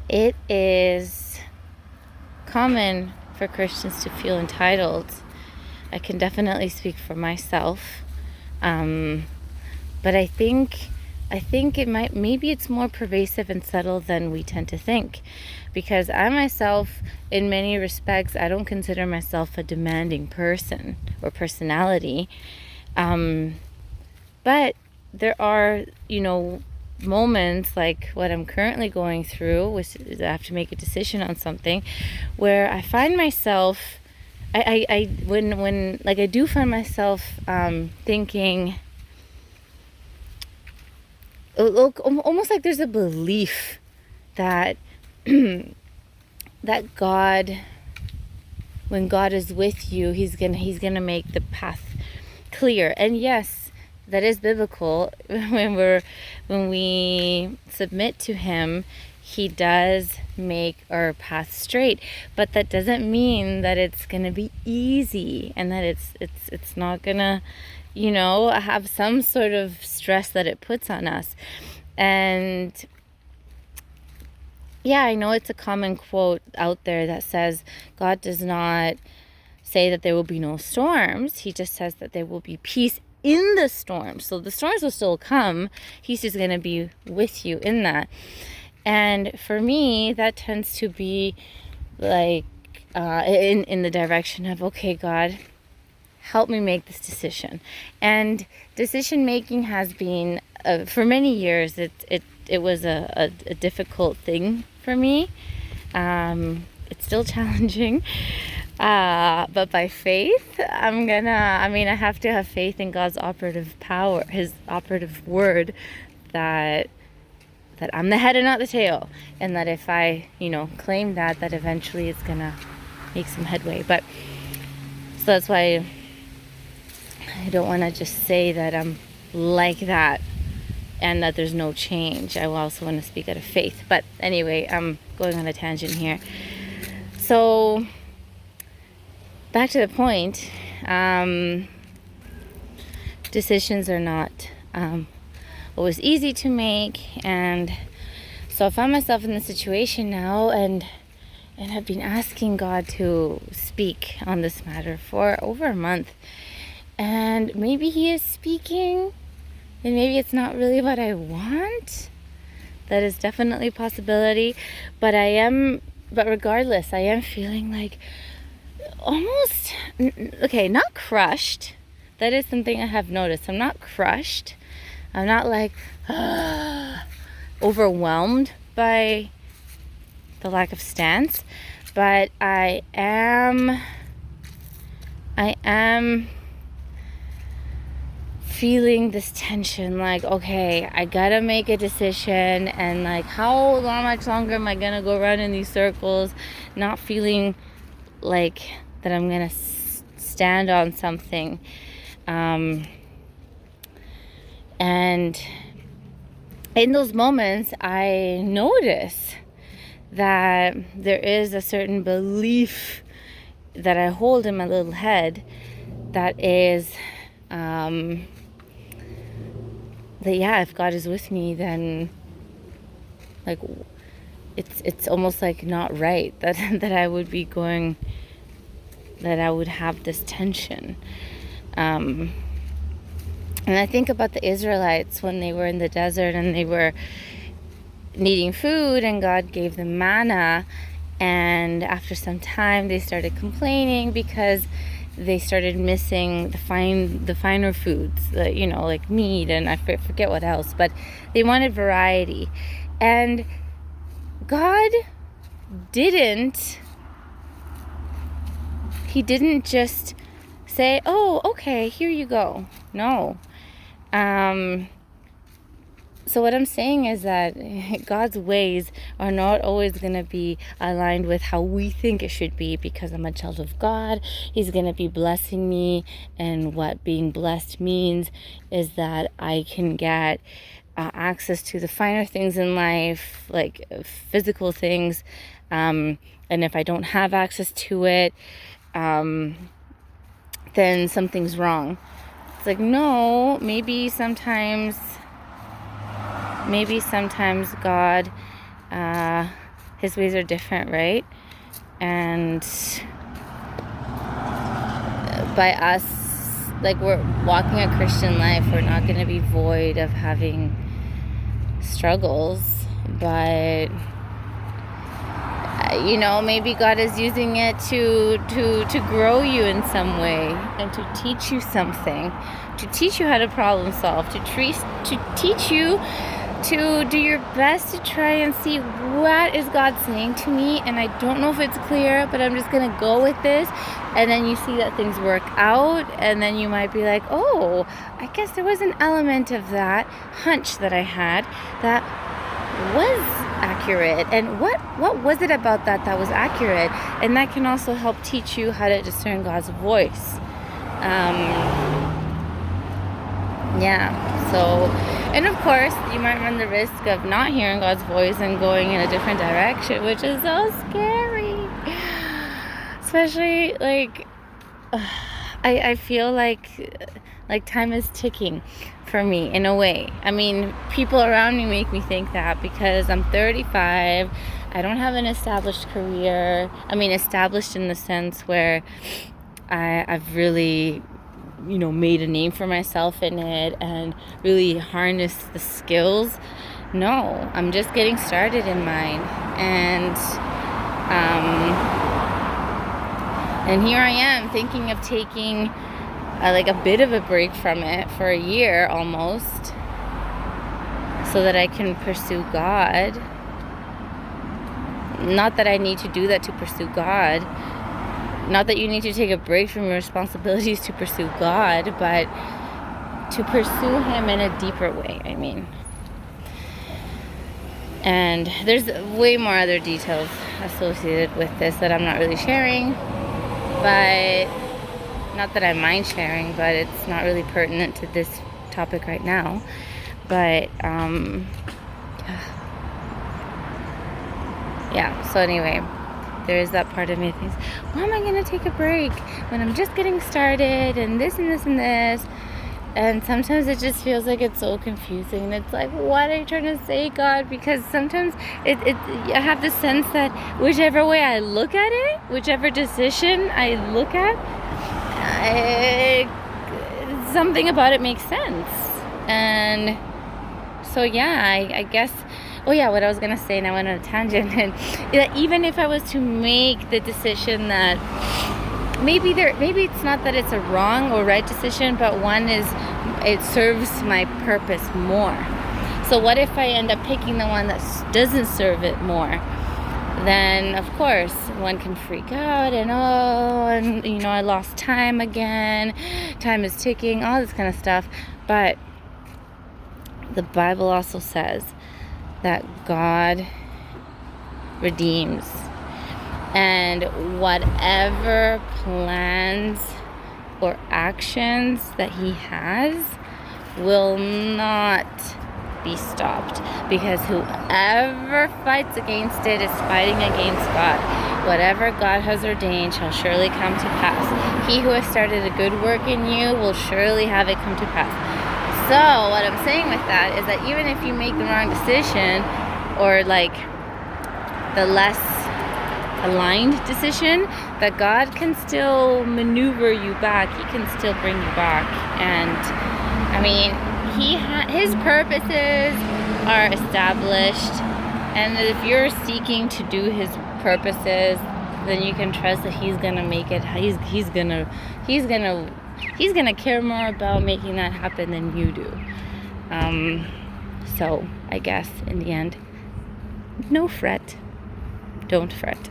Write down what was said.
It is common for Christians to feel entitled. I can definitely speak for myself. But I think maybe it's more pervasive and subtle than we tend to think. Because I myself, in many respects, I don't consider myself a demanding person or personality. But there are, moments like what I'm currently going through, which is I have to make a decision on something, where I find myself, when I do find myself thinking, almost like there's a belief that that God, when God is with you, he's gonna make the path clear. And yes, that is biblical. When we submit to him, he does make our path straight, but that doesn't mean that it's gonna be easy and that it's not gonna have some sort of stress that it puts on us. And yeah, I know it's a common quote out there that says God does not say that there will be no storms. He just says that there will be peace in the storm. So the storms will still come. He's just going to be with you in that. And for me, that tends to be like in the direction of, okay, God, help me make this decision. And decision making has been, for many years, it was a difficult thing for me. It's still challenging. But by faith, I have to have faith in God's operative power, his operative word, that I'm the head and not the tail. And that if I, claim that eventually it's gonna make some headway. But, so that's why I don't want to just say that I'm like that and that there's no change. I also want to speak out of faith. But anyway, I'm going on a tangent here. So, back to the point, decisions are not always easy to make. And so I found myself in this situation now and have been asking God to speak on this matter for over a month. And maybe he is speaking, and maybe it's not really what I want. That is definitely a possibility. But regardless, I am feeling like almost, not crushed. That is something I have noticed. I'm not crushed. I'm not like overwhelmed by the lack of stance. But I am feeling this tension, like, okay, I gotta make a decision, and like, how much longer am I gonna go around in these circles, not feeling like that I'm gonna stand on something. And in those moments, I notice that there is a certain belief that I hold in my little head that is that if God is with me, then like it's almost like not right that I would be going, that I would have this tension. And I think about the Israelites when they were in the desert and they were needing food, and God gave them manna, and after some time they started complaining because they started missing the finer foods, like meat, and I forget what else, but they wanted variety. And God didn't just say, oh, okay, here you go. No. So what I'm saying is that God's ways are not always going to be aligned with how we think it should be, because I'm a child of God. He's going to be blessing me, and what being blessed means is that I can get access to the finer things in life, like physical things, and if I don't have access to it, then something's wrong. It's like, no, maybe sometimes God, His ways are different, right? And by us, like, we're walking a Christian life, we're not going to be void of having struggles, but maybe God is using it to grow you in some way, and to teach you something, to teach you how to problem solve, to teach you to do your best to try and see what is God saying to me. And I don't know if it's clear, but I'm just going to go with this. And then you see that things work out, and then you might be like, oh, I guess there was an element of that hunch that I had that was accurate. And what was it about that was accurate? And that can also help teach you how to discern God's voice. So, and of course, you might run the risk of not hearing God's voice and going in a different direction, which is so scary. Especially, like, I feel like time is ticking for me in a way. I mean, people around me make me think that because I'm 35, I don't have an established career. I mean, established in the sense where I've really, made a name for myself in it and really harnessed the skills. No, I'm just getting started in mine. And here I am thinking of taking a bit of a break from it for a year almost, so that I can pursue God. Not that I need to do that to pursue God. Not that you need to take a break from your responsibilities to pursue God, but to pursue Him in a deeper way, I mean. And there's way more other details associated with this that I'm not really sharing. But not that I mind sharing, but it's not really pertinent to this topic right now. But so anyway, there is that part of me that thinks, why am I going to take a break when I'm just getting started and this and this and this? And sometimes it just feels like it's so confusing. It's like, what are you trying to say, God? Because sometimes I have the sense that whichever way I look at it, whichever decision I look at, something about it makes sense. And so, I guess, what I was going to say, and I went on a tangent, and even if I was to make the decision that maybe it's not that it's a wrong or right decision, but one is, it serves my purpose more. So what if I end up picking the one that doesn't serve it more? Then of course one can freak out and I lost time again, time is ticking, all this kind of stuff. But the Bible also says that God redeems, and whatever plans or actions that He has will not be stopped, because whoever fights against it is fighting against God. Whatever God has ordained shall surely come to pass. He who has started a good work in you will surely have it come to pass. So what I'm saying with that is that even if you make the wrong decision, or like the less aligned decision, that God can still maneuver you back. He can still bring you back. And I mean, His purposes are established, and if you're seeking to do His purposes, then you can trust that He's gonna make it. He's gonna care more about making that happen than you do. So I guess in the end, no fret. Don't fret.